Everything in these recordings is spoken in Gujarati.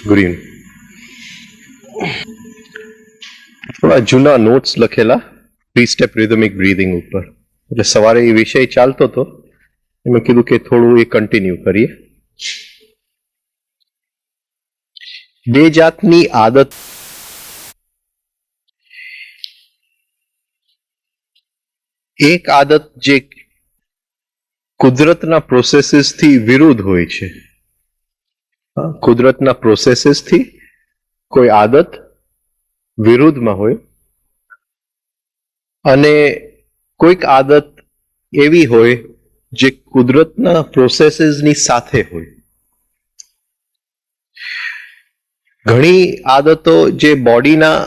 ગ્રીન થોડા જૂના નોટ્સ લખેલા 3 સ્ટેપ રિધમિક બ્રીધિંગ ઉપર, એટલે સવારે એ વિષય ચાલતો હતો, મેં કીધું કે થોડું એ કન્ટિન્યુ કરીએ. બે જાતની આદત, એક આદત જે કુદરતના પ્રોસેસીસથી વિરુદ્ધ હોય છે. કુદરતના પ્રોસેસીસથી કોઈ આદત વિરુદ્ધમાં હોય, અને કોઈક આદત એવી હોય જે કુદરતના પ્રોસેસીસની સાથે હોય. ઘણી આદતો જે બોડીના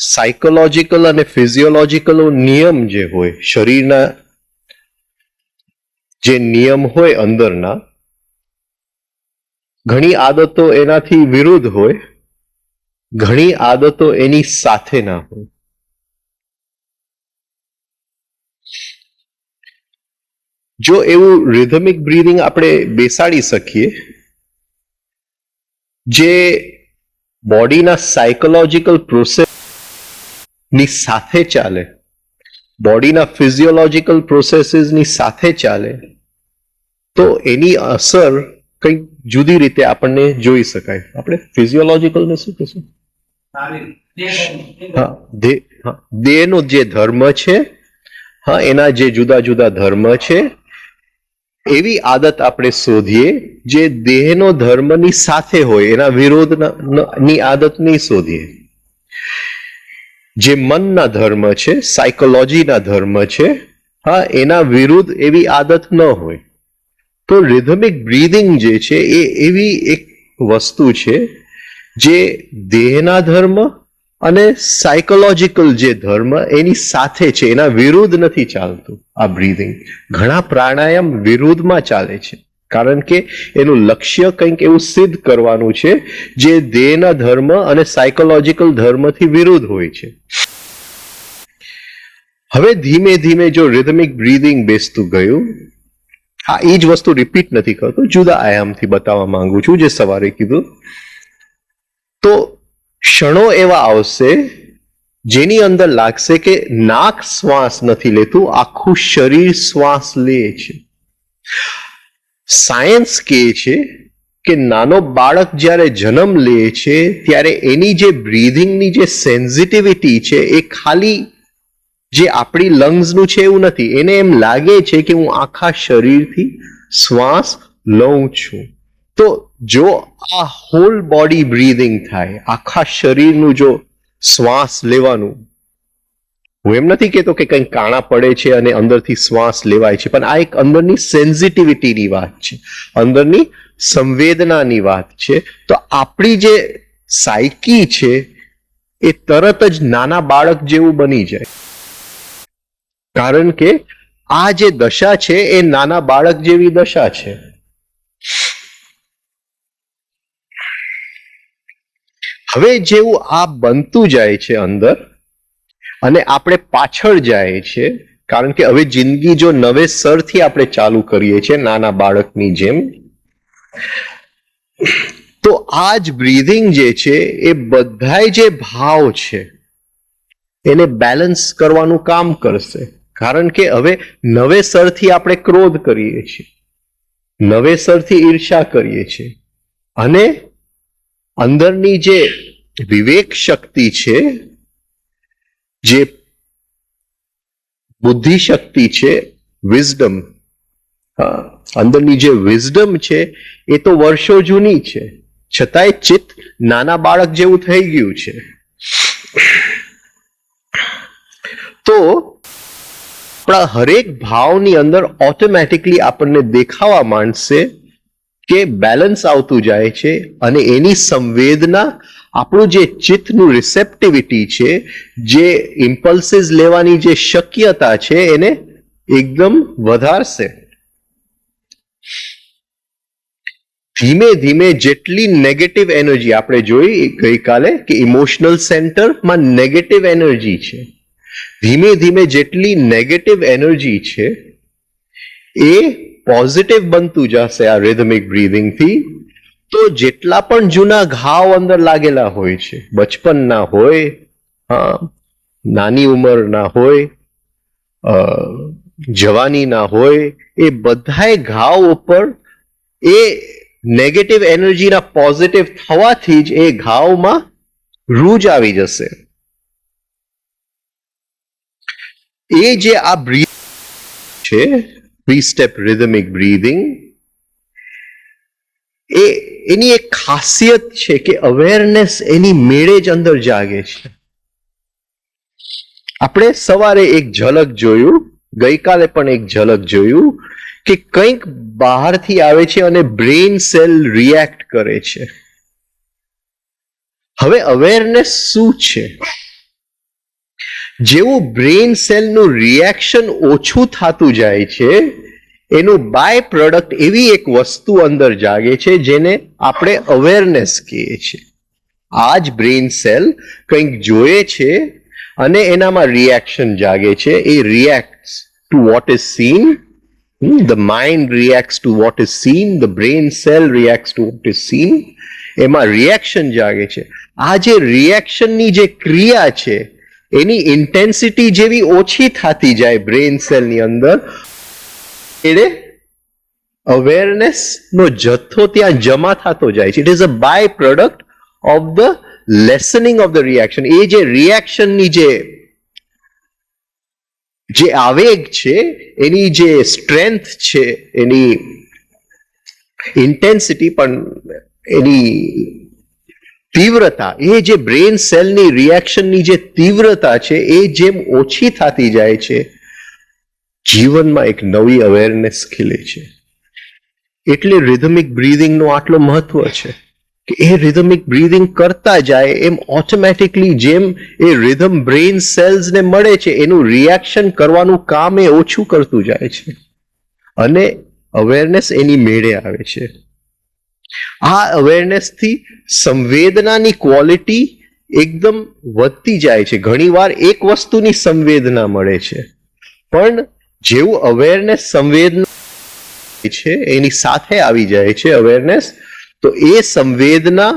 સાયકોલોજીકલ અને ફિઝિયોલોજીકલ નિયમ જે હોય, શરીરના જે નિયમ હોય અંદરના, ઘણી આદતો એનાથી વિરુદ્ધ હોય, ઘણી આદતો એની સાથે ના હોય. જો એવું રિધમિક બ્રીધિંગ આપણે બેસાડી શકીએ જે બોડીના સાયકોલોજીકલ પ્રોસેસ ની સાથે ચાલે, બોડીના ફિઝિયોલોજીકલ પ્રોસેસીસની સાથે ચાલે, તો એની અસર કંઈક જુદી રીતે આપણને જોઈ શકાય. આપણે ફિઝિયોલોજીકલ ને શું કહેશું? દેહનો જે ધર્મ છે, એના જે જુદા જુદા ધર્મ છે, એવી આદત આપણે શોધીએ જે દેહનો ધર્મની સાથે હોય, એના વિરોધની આદત નહીં શોધીએ. જે મનના ધર્મ છે, સાયકોલોજીના ધર્મ છે, એના વિરુદ્ધ એવી આદત ન હોય. તો રિધમિક બ્રીધિંગ જે છે એ એવી એક વસ્તુ છે જે દેહના ધર્મ અને સાયકોલોજીકલ જે ધર્મ એની સાથે છે, એના વિરુદ્ધ નથી ચાલતું. આ બ્રીધિંગ, ઘણા પ્રાણાયામ વિરુદ્ધમાં ચાલે છે, કારણ કે એનું લક્ષ્ય કંઈક એવું સિદ્ધ કરવાનું છે જે દેહના ધર્મ અને સાયકોલોજીકલ ધર્મથી વિરુદ્ધ હોય છે. હવે ધીમે ધીમે જો રિધમિક બ્રીધિંગ બેસતું ગયું, એ જ વસ્તુ રિપીટ નથી કરતો, જુદા આયામથી બતાવવા માંગુ છું, જે સવારે કીધું. તો ક્ષણો એવા આવશે જેની અંદર લાગશે કે નાક શ્વાસ નથી લેતું, આખું શરીર શ્વાસ લે છે. સાયન્સ કહે છે કે નાનો બાળક જ્યારે જન્મ લે છે ત્યારે એની જે બ્રીધિંગની જે સેન્સિટિવિટી છે એ ખાલી જે આપણી લંગ્સનું છે એવું નથી, એને એમ લાગે છે કે હું આખા શરીરથી શ્વાસ લઉં છું. તો જો આ હોલ બોડી બ્રીધિંગ થાય, આખા શરીરનું જો શ્વાસ લેવાનું, હું એમ નથી કહેતો કે કંઈક કાણા પડે છે અને અંદરથી શ્વાસ લેવાય છે, પણ આ એક અંદરની સેન્સિટિવિટીની વાત છે, અંદરની સંવેદનાની વાત છે. તો આપણી જે સાયકી છે એ તરત જ નાના બાળક જેવું બની જાય, કારણ કે આ જે દશા છે એ નાના બાળક જેવી દશા છે. હવે જેવું આ બનતું જાય છે અંદર, અને આપણે પાછળ જાય છે, કારણ કે હવે જિંદગી જો નવેસરથી આપણે ચાલુ કરીએ છીએ નાના બાળકની જેમ, તો આ જ બ્રીધિંગ જે છે એ બધાય જે ભાવ છે એને બેલેન્સ કરવાનું કામ કરશે. કારણ કે હવે નવેસરથી આપણે ક્રોધ કરીએ છીએ, નવેસરથી ઈર્ષા કરીએ છીએ, અને અંદરની જે વિવેક શક્તિ છે, જે બુદ્ધિ શક્તિ છે, વિઝડમ, અંદરની જે વિઝડમ છે એ તો વર્ષો જૂની છે, છતાંય ચિત્ત નાના બાળક જેવું થઈ ગયું છે. તો આપણા હરેક ભાવની અંદર ઓટોમેટિકલી આપણને દેખાવા માંડશે કે બેલેન્સ આવતું જાય છે, અને એની સંવેદના આપણું જે ચિત્તનું રિસેપ્ટિવિટી છે, જે ઇમ્પલ્સિસ લેવાની જે શક્યતા છે, એને એકદમ વધારશે. ધીમે ધીમે જેટલી નેગેટિવ એનર્જી આપણે જોઈ ગઈકાલે કે ઇમોશનલ સેન્ટરમાં નેગેટિવ એનર્જી છે, ધીમે ધીમે જેટલી નેગેટિવ એનર્જી છે એ પોઝિટિવ બનતું જશે આ રિધમિક બ્રીધિંગથી. તો જેટલા પણ જૂના ઘાવ અંદર લાગેલા હોય છે, બચપનના હોય, નાની ઉંમરના હોય, જવાનીના હોય, એ બધાય ઘાવ ઉપર એ નેગેટિવ એનર્જીના પોઝિટિવ થવાથી જ એ ઘાવમાં રૂજ આવી જશે. એ જે આ બ્રીથિંગ છે, 3-step rhythmic breathing, એની એક ખાસિયત છે કે અવેરનેસ એની મેળે જ અંદર જાગે છે. આપણે સવારે એક ઝલક જોયું, ગઈકાલે પણ એક ઝલક જોયું કે કંઈક બહારથી આવે છે અને બ્રેઇન સેલ રિએક્ટ કરે છે. હવે અવેરનેસ શું છે? જેવું બ્રેઇન સેલનું રિએક્શન ઓછું થતું જાય છે, એનું બાય પ્રોડક્ટ એવી એક વસ્તુ અંદર જાગે છે જેને આપણે અવેરનેસ કહીએ છીએ. આ જ બ્રેઇન સેલ કંઈક જોયે છે અને એનામાં રિએક્શન જાગે છે. એ reacts to what is seen. The mind reacts to what is seen, the brain cell reacts to what is seen. એમાં રિએક્શન જાગે છે. આ જે રિએક્શનની જે ક્રિયા છે એની ઇન્ટેન્સિટી જેવી ઓછી થતી જાય બ્રેઇન સેલની અંદર, એટલે અવેરનેસ નો જથ્થો ત્યાં જમા થતો જાય છે. It is a by product of the lessening of the reaction. એ જે રિએક્શનની જે આવેગ છે, એની જે સ્ટ્રેન્થ છે, એની ઇન્ટેન્સિટી, પણ એની તીવ્રતા, એ જે બ્રેઇન સેલની રિએક્શનની જે તીવ્રતા છે એ જેમ ઓછી થતી જાય છે, જીવનમાં એક નવી અવેરનેસ ખીલે છે. એટલે રિધમિક બ્રીધિંગનું આટલો મહત્વ છે કે એ રિધમિક બ્રીધિંગ કરતા જાય એમ ઓટોમેટિકલી જેમ એ રિધમ બ્રેઇન સેલ્સને મળે છે, એનું રિએક્શન કરવાનું કામ એ ઓછું કરતું જાય છે અને અવેરનેસ એની મેળે આવે છે. આ અવેરનેસથી સંવેદનાની ક્વોલિટી એકદમ વધતી જાય છે. ઘણીવાર એક વસ્તુની સંવેદના મળે છે, પણ જેવું અવેરનેસ સંવેદના છે એની સાથે આવી જાય છે અવેરનેસ, તો એ સંવેદના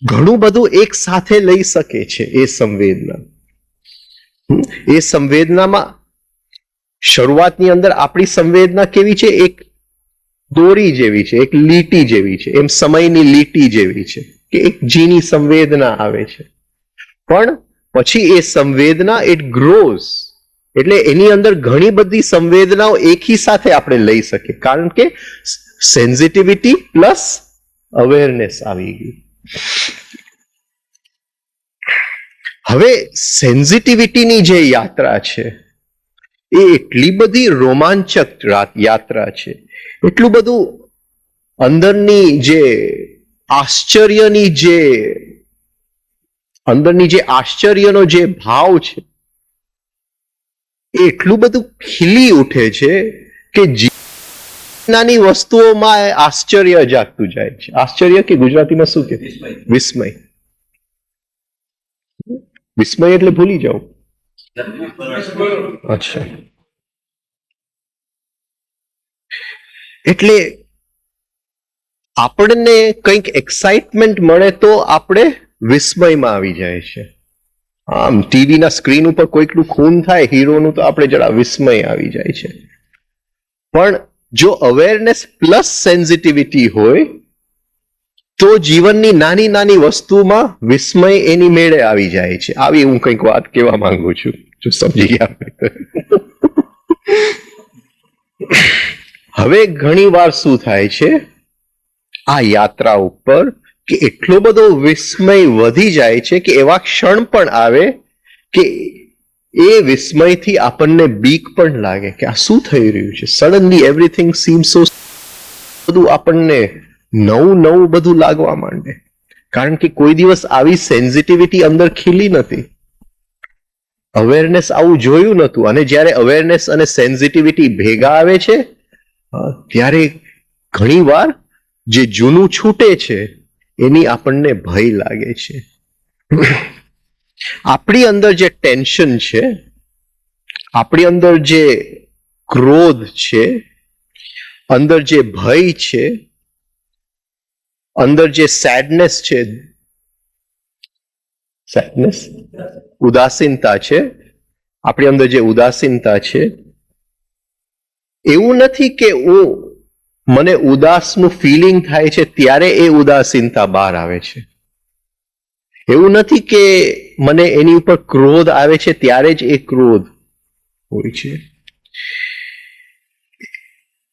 ઘણું બધું એક સાથે લઈ શકે છે. એ સંવેદનામાં શરૂઆતની અંદર આપણી સંવેદના કેવી છે? એક દોરી જેવી છે, એક લીટી જેવી છે, એમ સમયની લીટી જેવી છે કે એક ઝીણી સંવેદના આવે છે. પણ પછી એ સંવેદના ઇટ ગ્રોઝ, એટલે એની અંદર ઘણી બધી સંવેદનાઓ એકી સાથે આપણે લઈ શકીએ, કારણ કે સેન્સિટિવિટી પ્લસ અવેરનેસ આવી ગઈ. હવે સેન્સિટિવિટીની જે યાત્રા છે એ એટલી બધી રોમાંચક યાત્રા છે, એટલું બધું અંદરની જે આશ્ચર્યનો જે ભાવ છે એ એટલું બધું ખીલી ઉઠે છે કે નાની વસ્તુઓમાં આશ્ચર્ય જાગતું જાય છે. આશ્ચર્ય કે ગુજરાતીમાં શું કે? વિસ્મય. વિસ્મય એટલે ભૂલી જાઓ. અચ્છા, એટલે આપણને કંઈક એક્સાઇટમેન્ટ મળે તો આપણે વિસ્મયમાં આવી જાય છે. આમ ટીવીના સ્ક્રીન ઉપર કોઈકનું ખૂન થાય હીરોનું, તો આપણે જરા વિસ્મય આવી જાય છે. પણ જો અવેરનેસ પ્લસ સેન્સિટિવિટી હોય તો જીવનની નાની નાની વસ્તુમાં વિસ્મય એની મેળે આવી જાય છે. આવી હું કંઈક વાત કહેવા માંગુ છું, જો સમજી ગયા. હવે ઘણી વાર શું થાય છે, આ યાત્રા ઉપર કે એટલો બધો વિસ્મય વધી જાય છે કે એવા ક્ષણ પણ આવે કે એ વિસ્મયથી આપણને બીક પણ લાગે કે આ શું થઈ રહ્યું છે. સડનલી એવરીથિંગ સીમ સો, બધું આપણને નવું નવું બધું લાગવા માંડે, કારણ કે કોઈ દિવસ આવી સેન્સિટિવિટી અંદર ખીલી નથી, અવેરનેસ આવું જોયું નતું. અને જ્યારે અવેરનેસ અને સેન્સિટિવિટી ભેગા આવે છે ત્યારે ઘણી વાર જે જૂનું છૂટે છે એની આપણને ભય લાગે છે. આપણી અંદર જે ટેન્શન છે, આપણી અંદર જે ક્રોધ છે, અંદર જે ભય છે, અંદર જે સેડનેસ છે, સેડનેસ ઉદાસીનતા છે, આપણી અંદર જે ઉદાસીનતા છે, એવું નથી કે મને ઉદાસનું ફિલિંગ થાય છે ત્યારે એ ઉદાસીનતા બહાર આવે છે. એવું નથી કે મને એની ઉપર ક્રોધ આવે છે ત્યારે જ એ ક્રોધ હોય છે.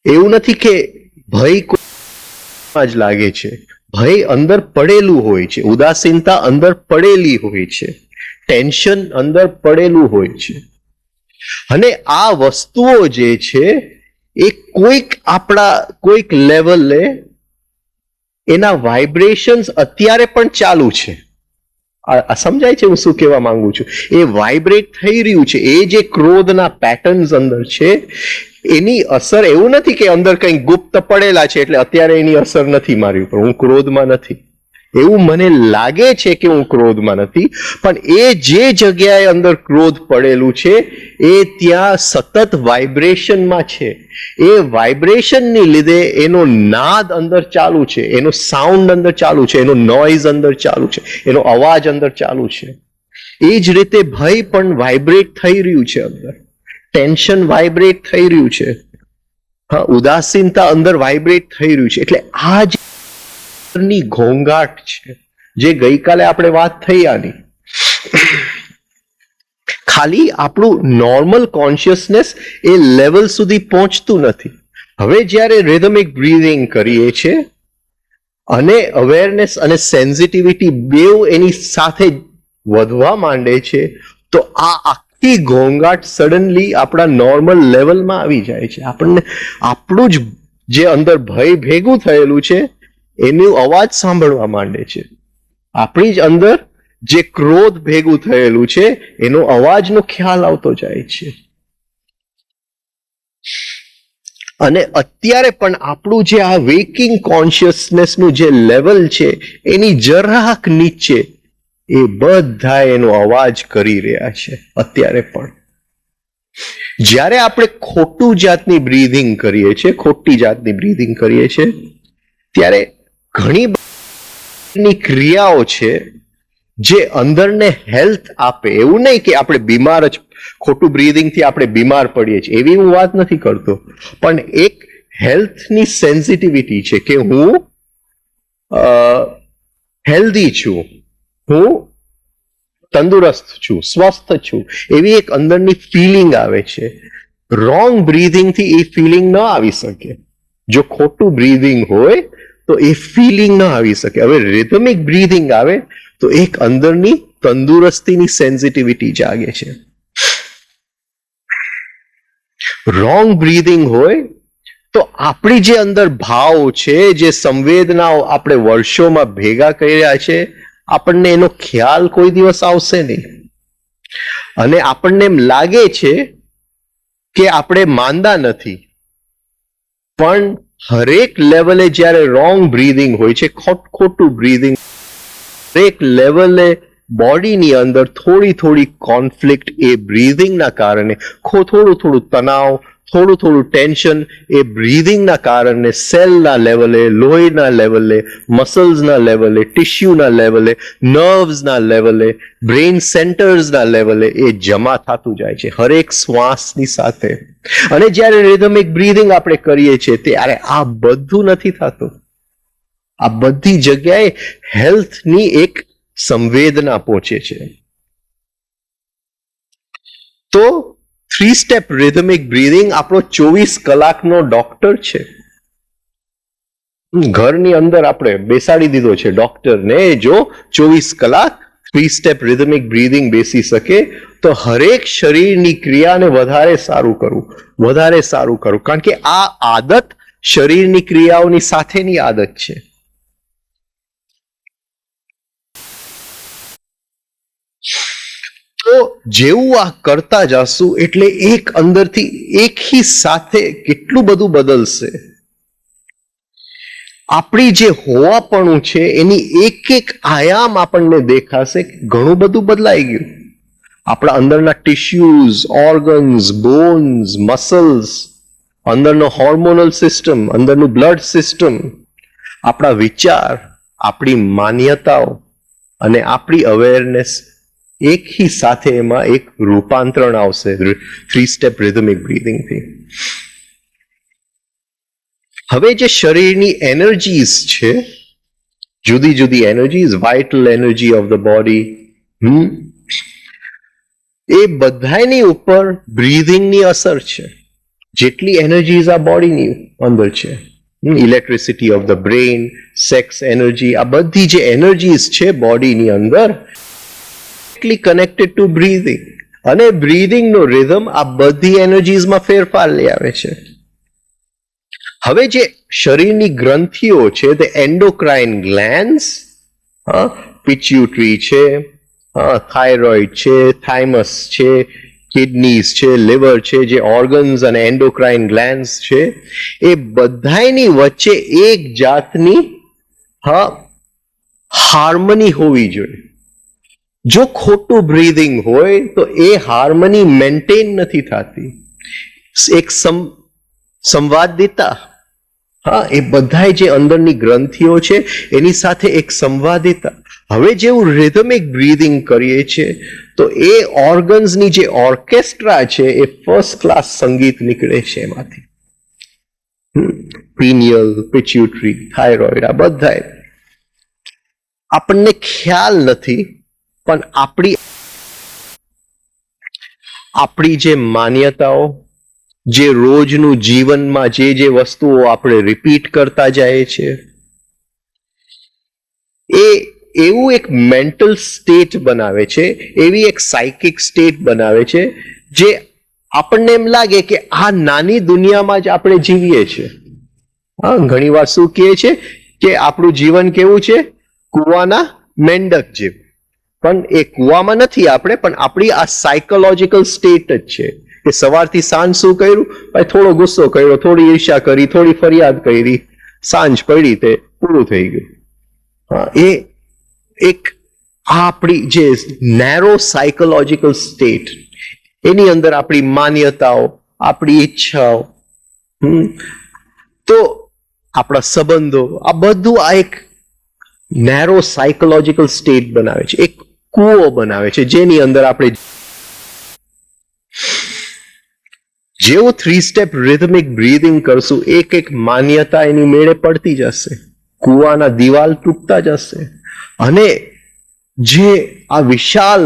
એવું નથી કે ભય જ લાગે છે, ભય અંદર પડેલું હોય છે, ઉદાસીનતા અંદર પડેલી હોય છે, ટેન્શન અંદર પડેલું હોય છે. અને આ વસ્તુઓ જે છે એ કોઈક લેવલે એના વાઇબ્રેશન્સ અત્યારે પણ ચાલુ છે. આ સમજાય છે હું શું કહેવા માંગુ છું? એ વાઇબ્રેટ થઈ રહ્યું છે. એ જે ક્રોધના પેટર્ન્સ અંદર છે એની અસર, એવું નથી કે અંદર કંઈક ગુપ્ત પડેલા છે એટલે અત્યારે એની અસર નથી મારી ઉપર, હું ક્રોધમાં નથી, એવું મને લાગે છે કે હું ક્રોધમાં નથી, પણ એ જે જગ્યાએ અંદર ક્રોધ પડેલું છે એ ત્યાં સતત વાઇબ્રેશનમાં છે. એ વાઇબ્રેશનની લીધે એનો નાદ અંદર ચાલુ છે, એનો સાઉન્ડ અંદર ચાલુ છે, એનો નોઇઝ અંદર ચાલુ છે, એનો અવાજ અંદર ચાલુ છે. એ જ રીતે ભય પણ વાઇબ્રેટ થઈ રહ્યું છે અંદર, ટેન્શન વાઇબ્રેટ થઈ રહ્યું છે, હા, ઉદાસીનતા અંદર વાઇબ્રેટ થઈ રહ્યું છે. એટલે આ ની ઘોંઘાટ છે જે ગઈકાલે આપણે વાત થઈ આની, ખાલી આપણું નોર્મલ કોન્શિયસનેસ એ લેવલ સુધી પહોંચતું નથી. હવે જ્યારે રિધમિક બ્રીધિંગ કરીએ છીએ અને અવેરનેસ અને સેન્સિટિવિટી બેઉ એની સાથે વધવા માંડે છે તો આ આખી ઘોંઘાટ સડનલી આપણા નોર્મલ લેવલમાં આવી જાય છે. આપણને આપણું જ જે અંદર ભય ભેગું થયેલું છે એનો અવાજ સાંભળવા માંડે છે, આપણી જ અંદર જે ક્રોધ ભેગું થયેલું છે એનો અવાજનો ખ્યાલ આવતો જાય છે. અને અત્યારે પણ આપણું જે આ વેકિંગ કોન્શિયસનેસનું જે લેવલ છે એની જરાક નીચે એ બધા એનો અવાજ કરી રહ્યા છે અત્યારે પણ. જ્યારે આપણે ખોટી જાતની બ્રીધિંગ કરીએ છીએ ત્યારે ઘણી બધી ક્રિયાઓ છે જે અંદરને હેલ્થ આપે. એવું નહીં કે આપણે બીમાર જ, ખોટું બ્રીધિંગથી આપણે બીમાર પડીએ છીએ એવી હું વાત નથી કરતો, પણ એક હેલ્થની સેન્સિટિવિટી છે કે હું હેલ્ધી છું, હું તંદુરસ્ત છું, સ્વસ્થ છું, એવી એક અંદરની ફિલિંગ આવે છે. રોંગ બ્રીધિંગથી એ ફિલિંગ ન આવી શકે. જો ખોટું બ્રીધિંગ હોય તો એ ફિલિંગ ન આવી શકે. હવે રિધમિક બ્રીધિંગ આવે તો એક અંદરની તંદુરસ્તીની સેન્સિટિવિટી જાગે છે. રોંગ બ્રીધિંગ હોય તો આપણી જે અંદર ભાવ છે, જે સંવેદનાઓ આપણે વર્ષોમાં ભેગા કર્યા છે, આપણને એનો ખ્યાલ કોઈ દિવસ આવશે નહીં. અને આપણને એમ લાગે છે કે આપણે માંદા નથી, પણ હરેક લેવલે જ્યારે રોંગ બ્રીધિંગ હોય છે, ખોટું બ્રીધિંગ, હરેક લેવલે બોડીની અંદર થોડી કોન્ફ્લિક્ટ એ બ્રીધિંગના કારણે, થોડું તણાવ, થોડું ટેન્શન એ બ્રીધિંગના કારણે સેલના લેવલે, લોહીના લેવલે, મસલ્સના લેવલે, ટિશ્યુના લેવલે, નર્વ્સના લેવલે, બ્રેઇન સેન્ટર્સના લેવલે એ જમા થતું જાય છે હરેક શ્વાસની સાથે. અને જ્યારે રિધમિક બ્રીધિંગ આપણે કરીએ છીએ ત્યારે આ બધું નથી થતું. આ બધી જગ્યાએ હેલ્થની એક સંવેદના પહોંચે છે. તો 3 સ્ટેપ રિધમિક બ્રીધિંગ આપણો 24 કલાકનો ડોક્ટર છે. ઘરની અંદર આપણે બેસાડી દીધો છે ડોક્ટરને, જો 24 કલાક 3 સ્ટેપ રિધમિક બ્રીધિંગ બેસી શકે તો હરેક શરીરની ક્રિયાને વધારે સારું કરવું, વધારે સારું કરવું, કારણ કે આ આદત શરીરની ક્રિયાઓની સાથેની આદત છે. તો જેવું આ કરતા જશું એટલે એક અંદરથી એકही સાથે કેટલું બધું બદલશે. આપણી જે હોવાપણું છે એની એક એક આયામ આપણને દેખાશે, ઘણું બધું બદલાઈ ગયું. આપણા અંદરના ટિશ્યુઝ, ઓર્ગન્સ, બોન્સ, મસલ્સ, અંદરનો હોર્મોનલ સિસ્ટમ, અંદરનું બ્લડ સિસ્ટમ, આપણા વિચાર, આપણી માન્યતાઓ અને આપણી અવેરનેસ એકही સાથે એમાં એક રૂપાંતરણ આવશે 3 સ્ટેપ રિધમિક બ્રીધિંગથી. હવે જે શરીરની એનર્જીઝ છે, જુદી જુદી energies, vital energy of the body, એ બધાની ઉપર બ્રીધિંગની અસર છે. જેટલી એનર્જીઝ આ બોડીની અંદર છે, electricity of the brain, sex energy, આ બધી જે એનર્જીઝ છે બોડીની અંદર કનેક્ટેડ ટુ બ્રીધિંગ, અને બ્રીધિંગનો રિધમ આ બધી એનર્જીઝમાં ફેરફાર લઈ આવે છે. હવે જે શરીરની ગ્રંથિઓ છે, તે એન્ડોક્રાઇન ગ્લેન્ડ્સ, પિચ્યુટરી છે, થાઇરોઇડ છે, થાઇમસ છે, કિડનીઝ છે, લિવર છે, જે ઓર્ગન્સ અને એન્ડોક્રાઇન ગ્લેન્ડ્સ છે, એ બધાની વચ્ચે એક જાતની હાર્મની હોવી જોઈએ. જો ખોટું બ્રીધિંગ હોય તો એ હાર્મની મેન્ટેન નથી થતી. એક સંવાદિતા, એ બધાય જે અંદરની ગ્રંથિઓ છે એની સાથે એક સંવાદિતા. હવે જેવું રિધમિક બ્રીધિંગ કરીએ છીએ તો એ ઓર્ગન્સની જે ઓર્કેસ્ટ્રા છે એ ફર્સ્ટ ક્લાસ સંગીત નીકળે છે એમાંથી. પિનિયલ, પિચ્યુટરી, થાઇરોઇડ, આ બધા આપણને ખ્યાલ નથી, પણ આપણી જે માન્યતાઓ, જે રોજનું જીવનમાં જે વસ્તુઓ આપણે રિપીટ કરતા જાય છે, એ એવું એક મેન્ટલ સ્ટેટ બનાવે છે, એવી એક સાયકિક સ્ટેટ બનાવે છે, જે આપણને એમ લાગે કે આ નાની દુનિયામાં જ આપણે જીવીએ છીએ. ઘણી વાર શું કહે છે કે આપણું જીવન કેવું છે, કુવાના મેંડક જેવું. પણ એ કુવામાં નથી આપણે, પણ આપણી આ સાયકોલોજીકલ સ્ટેટ જ છે કે સવારથી સાંજ શું કર્યું, ભાઈ થોડો ગુસ્સો કર્યો, થોડી ઈર્ષા કરી, થોડી ફરિયાદ કરી, સાંજ પડી તે પૂરું થઈ ગયું. એ એક આપણી જે નેરો સાયકોલોજીકલ સ્ટેટ, એની અંદર આપણી માન્યતાઓ, આપણી ઈચ્છાઓ, તો આપણા સંબંધો, આ બધું આ એક નેરો સાયકોલોજીકલ સ્ટેટ બનાવે છે, એક કૂવો બનાવે છે, જેની અંદર આપણે જેવું 3 સ્ટેપ રિધમિક બ્રીધિંગ કરશું, એક એક માન્યતા એની મેળે પડતી જશે, કૂવાના દિવાલ તૂટતા જશે, અને જે આ વિશાલ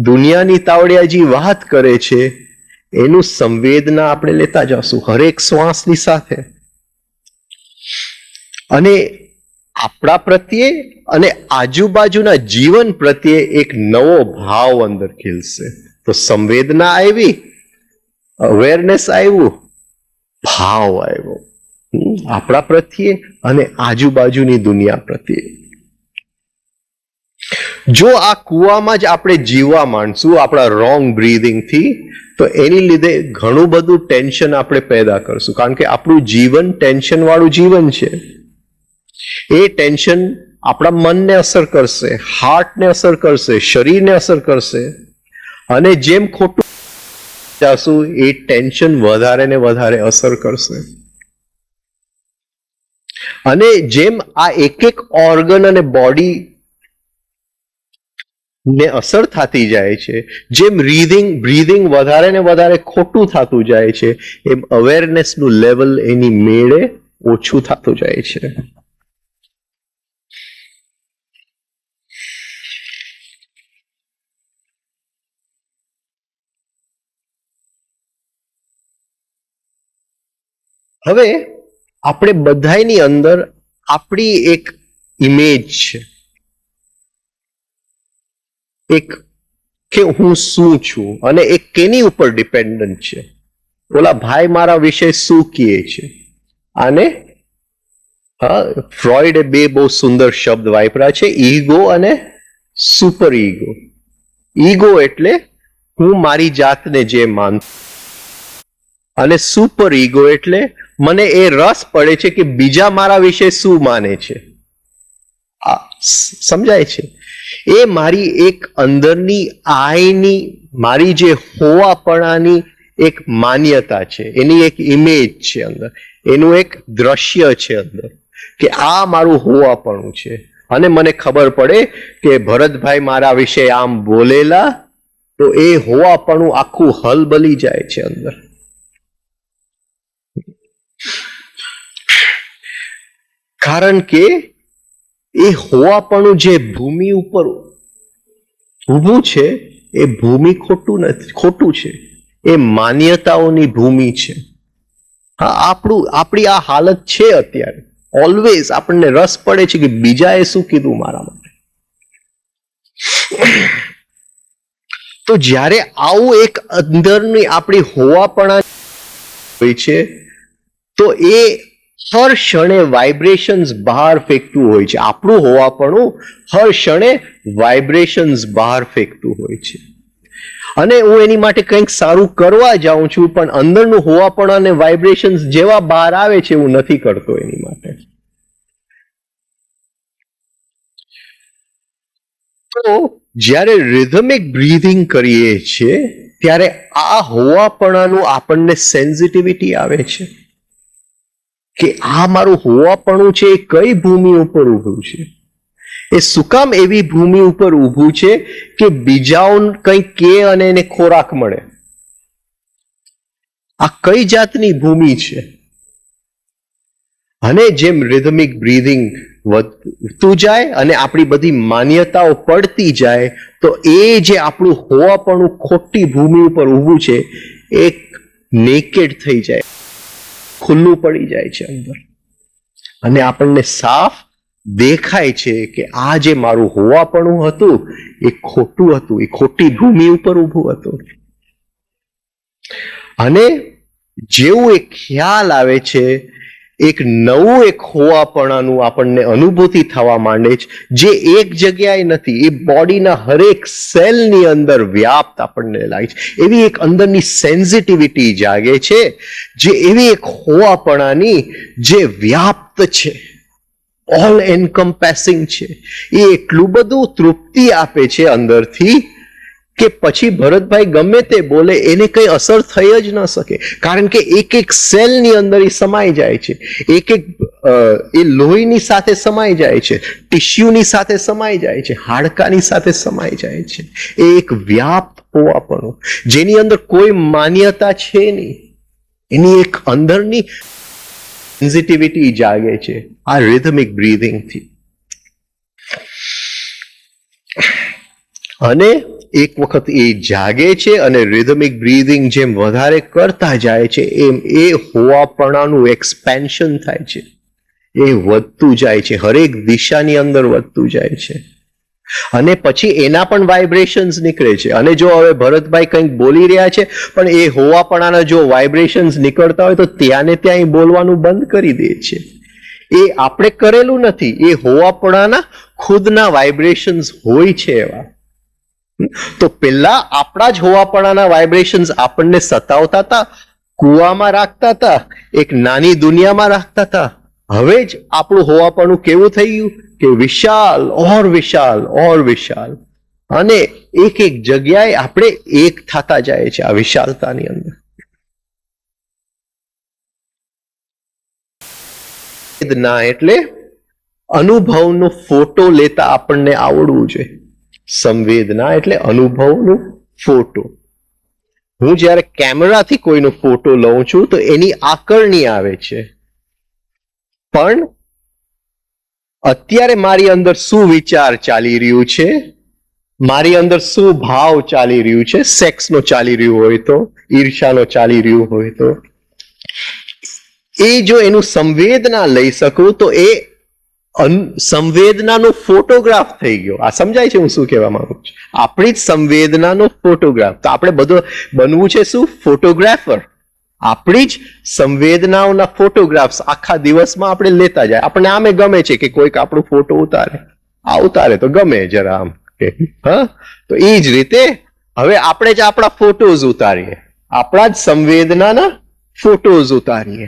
દુનિયાની તાવડિયાજી વાત કરે છે એનું સંવેદના આપણે લેતા જશું હરેક શ્વાસની સાથે. અને આપણા પ્રત્યે અને આજુબાજુના જીવન પ્રત્યે એક નવો ભાવ અંદર ખીલશે. તો સંવેદના આવી, અવેરનેસ આવ્યું, ભાવ આવ્યો આપણા પ્રત્યે અને આજુબાજુની દુનિયા પ્રત્યે. જો આ કુવામાં જ આપણે જીવવા માંડશું આપણા રોંગ બ્રીધિંગથી, તો એની લીધે ઘણું બધું ટેન્શન આપણે પેદા કરશું, કારણ કે આપણું જીવન ટેન્શન વાળું જીવન છે. એ ટેન્શન આપણા મનને અસર કરશે, હાર્ટને અસર કરશે, શરીરને અસર કરશે, અને જેમ ખોટું જાશું એ ટેન્શન વધારે ને વધારે અસર કરશે. અને જેમ આ એક એક ઓર્ગન અને બોડી ને અસર થતી જાય છે, જેમ બ્રીધિંગ વધારે ને વધારે ખોટું થતું જાય છે, એમ અવેરનેસનું લેવલ એની મેળે ઓછું થતું જાય છે. હવે આપણે બધાની અંદર આપણી એક ઇમેજ છે, એક કે હું શું છું, અને એ કેની ઉપર ડિપેન્ડન્ટ છે. ઓલા ભાઈ મારા વિશે શું કહે છે, આને ફ્રોઈડે બે બહુ સુંદર શબ્દ વાપર્યા છે, ઈગો અને સુપર ઈગો. ઈગો એટલે હું મારી જાતને જે માનું, અને સુપર ઈગો એટલે મને એ રસ પડે છે કે બીજા મારા વિશે શું માને છે. સમજાય છે? એ મારી એક અંદરની આયની, મારી જે હોવાપણાની એક માન્યતા છે, એની એક ઇમેજ છે અંદર, એનું એક દ્રશ્ય છે અંદર, કે આ મારું હોવાપણું છે. અને મને ખબર પડે કે ભરતભાઈ મારા વિશે આમ બોલેલા, તો એ હોવાપણું આખું હલબલી જાય છે અંદર. કારણ કે એ હોવાપણું જે ભૂમિ ઉપર ઊભું છે, એ ભૂમિ ખોટું નથી, ખોટું છે. એ માન્યતાઓની ભૂમિ છે. હા, આપણી આ હાલત છે અત્યારે. ઓલવેઝ આપણને રસ પડે છે કે બીજાએ શું કીધું મારા માટે. તો જ્યારે આવું એક અંદરની આપણી હોવાપણા હોય છે, તો એ હર ક્ષણે વાઇબ્રેશન્સ બહાર ફેંકતું હોય છે. આપણું હોવાપણું હર ક્ષણે વાઇબ્રેશન્સ બહાર ફેંકતું હોય છે. અને હું એની માટે કંઈક સારું કરવા જાઉં છું, પણ અંદરનું હોવાપણ અને વાઇબ્રેશન્સ જેવા બહાર આવે છે એવું નથી કરતો એની માટે. તો જ્યારે રિધમિક બ્રીધિંગ કરીએ છીએ, ત્યારે આ હોવાપણાનું આપણને સેન્સિટિવિટી આવે છે કે આ મારું હોવાપણું છે, એ કઈ ભૂમિ ઉપર ઊભું છે, એ શું કામ એવી ભૂમિ ઉપર ઊભું છે કે બીજાઓ કંઈક કે અને એને ખોરાક મળે. આ કઈ જાતની ભૂમિ છે? અને જેમ રિધમિક બ્રીધિંગ વધતું જાય અને આપણી બધી માન્યતાઓ પડતી જાય, તો એ જે આપણું હોવાપણું ખોટી ભૂમિ ઉપર ઊભું છે, એ નેકેડ થઈ જાય, ખુલ્લું પડી જાય છે અંદર, અને આપણને સાફ દેખાય છે કે આ જે મારું હોવાપણું હતું એ ખોટું હતું, એ ખોટી ભૂમિ ઉપર ઊભું હતું. અને જેવું એક ખ્યાલ આવે છે, એક નવું એક હોવાપણાનું આપણને અનુભૂતિ થવા માંડે છે, જે એક જગ્યાએ નથી, એ બોડીના હરેક સેલની અંદર વ્યાપ્ત આપણને લાગે છે. એવી એક અંદરની સેન્સિટિવિટી જાગે છે, જે એવી એક હોવાપણાની જે વ્યાપ્ત છે, ઓલ એન્કમ્પેસિંગ છે. એ એટલું બધું તૃપ્તિ આપે છે અંદરથી કે પછી ભરતભાઈ ગમે તે બોલે એને કઈ અસર થઈ જ ન શકે. કારણ કે એક એક સેલની અંદર એ સમાઈ જાય છે, એક એક એ લોહીની સાથે સમાઈ જાય છે, ટિશ્યુની સાથે સમાઈ જાય છે, હાડકાની સાથે સમાઈ જાય છે. એ એક વ્યાપ્ત હોવાપણું, જેની અંદર કોઈ માન્યતા છે નહીં, એની એક અંદરની સેન્સિટિવિટી જાગે છે આ રિધમિક બ્રીધિંગથી. અને એક વખત એ જાગે છે અને રિધમિક બ્રીધિંગ જેમ વધારે કરતા જાય છે, એમ એ હોવાપણાનું એક્સપેન્શન થાય છે, એ વધતું જાય છે, હરેક દિશાની અંદર વધતું જાય છે. અને પછી એના પણ વાઇબ્રેશન્સ નીકળે છે. અને જો હવે ભરતભાઈ કંઈક બોલી રહ્યા છે, પણ એ હોવાપણાના જો વાઇબ્રેશન્સ નીકળતા હોય, તો ત્યાં ને ત્યાં બોલવાનું બંધ કરી દે છે. એ આપણે કરેલું નથી, એ હોવાપણાના ખુદના વાઇબ્રેશન્સ હોય છે એવા. તો પેલા આપણા જ હોવાપણાના વાઇબ્રેશન્સ આપણને સતાવતા હતા, કુવામાં રાખતા હતા, એક નાની દુનિયામાં રાખતા હતા. હવે જ આપણું હોવાપણું કેવું થઈ ગયું કે વિશાલ ઓર વિશાલ ઓર વિશાલ, અને એક એક જગ્યાએ આપણે એક થતા જાય છે આ વિશાલતાની અંદર. સંવેદના એટલે અનુભવનો ફોટો લેતા આપણને આવડવું જોઈએ. સંવેદના એટલે અનુભવનો ફોટો. હું જ્યારે કેમેરાથી કોઈનો ફોટો લઉં છું તો એની આકરણી આવે છે, પણ અત્યારે મારી અંદર શું વિચાર ચાલી રહ્યું છે, મારી અંદર શું ભાવ ચાલી રહ્યું છે, સેક્સનો ચાલી રહ્યું હોય તો, ઈર્ષાનો ચાલી રહ્યું હોય તો, એ જો એનું સંવેદના લઈ શકું તો એ સંવેદનાનો ફોટોગ્રાફ થઈ ગયો. આ સમજાય છે હું શું કહેવા માંગુ છું? આપણી જ સંવેદનાનો ફોટોગ્રાફ. તો આપણે બધો બનવું છે શું? ફોટોગ્રાફર. આપણી જ સંવેદનાઓના ફોટોગ્રાફ્સ આખા દિવસમાં આપણે લેતા જાય. આપણને આમે ગમે છે કે કોઈક આપણો ફોટો ઉતારે. આ ઉતારે તો ગમે જરા આમ કે હા. તો એ જ રીતે હવે આપણે જ આપણા ફોટોઝ ઉતારીએ, આપણા જ સંવેદનાના ફોટોઝ ઉતારીએ.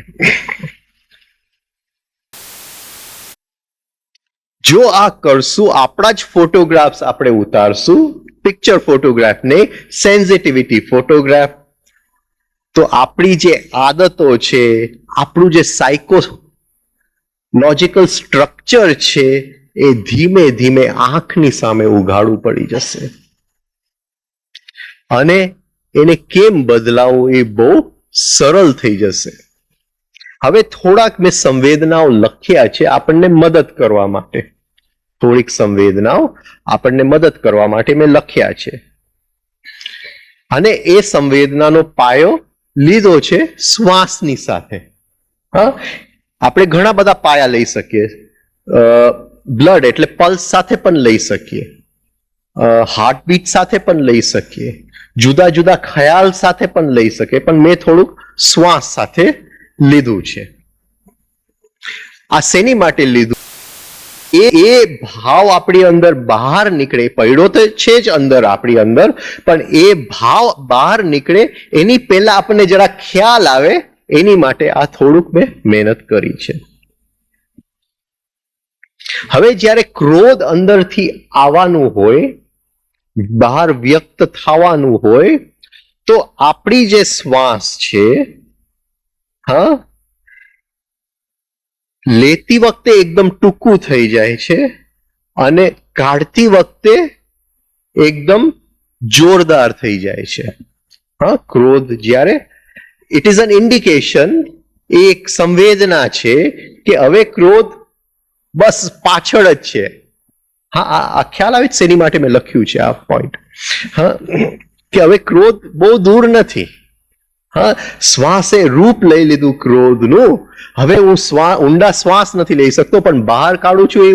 જો આ કરશું, આપણા જ ફોટોગ્રાફ્સ આપણે ઉતારશું, પિક્ચર ફોટોગ્રાફને સેન્સિટિવિટી ફોટોગ્રાફ, તો આપણી જે આદતો છે, આપણું જે સાયકોલોજીકલ સ્ટ્રક્ચર છે, એ ધીમે ધીમે આંખની સામે ઉઘાડું પડી જશે. અને એને કેમ બદલાવવું એ બહુ સરળ થઈ જશે. હવે થોડાક મેં સંવેદનાઓ લખ્યા છે આપણને મદદ કરવા માટે. થોડીક સંવેદનાઓ આપણને મદદ કરવા માટે મેં લખ્યા છે. અને એ સંવેદનાનો પાયો લીધો છે શ્વાસની સાથે. હા, આપણે ઘણા બધા પાયા લઈ શકીએ. બ્લડ એટલે પલ્સ સાથે પણ લઈ શકીએ, હાર્ટબીટ સાથે પણ લઈ શકીએ, જુદા જુદા ખ્યાલ સાથે પણ લઈ શકીએ, પણ મેં થોડુંક શ્વાસ સાથે લીધું છે. આ શેની માટે લીધું? એ ભાવ આપણી અંદર બહાર નીકળે. પડ્યો તો છે જ અંદર આપણી અંદર, પણ એ ભાવ બહાર નીકળે એની પહેલા આપણને જરા ખ્યાલ આવે, એની માટે આ થોડુંક મેં મહેનત કરી છે. હવે જ્યારે ક્રોધ અંદરથી આવવાનું હોય, બહાર વ્યક્ત થવાનું હોય, તો આપણી જે શ્વાસ છે, હા, લેતી વખતે એકદમ ટૂંકું થઈ જાય છે અને કાઢતી વખતે એકદમ જોરદાર થઈ જાય છે. હા, ક્રોધ જ્યારે ઇટ ઇઝ એન ઇન્ડિકેશન, એક સંવેદના છે કે હવે ક્રોધ બસ પાછળ જ છે. હા, આ ખ્યાલ આવે છે શેની માટે મેં લખ્યું છે આ પોઈન્ટ. હા, કે હવે ક્રોધ બહુ દૂર નથી. હા, શ્વાસે રૂપ લઈ લીધું ક્રોધનું. હવે હું ઊંડા શ્વાસ નથી લઈ શકતો, પણ બહાર કાઢું છું એ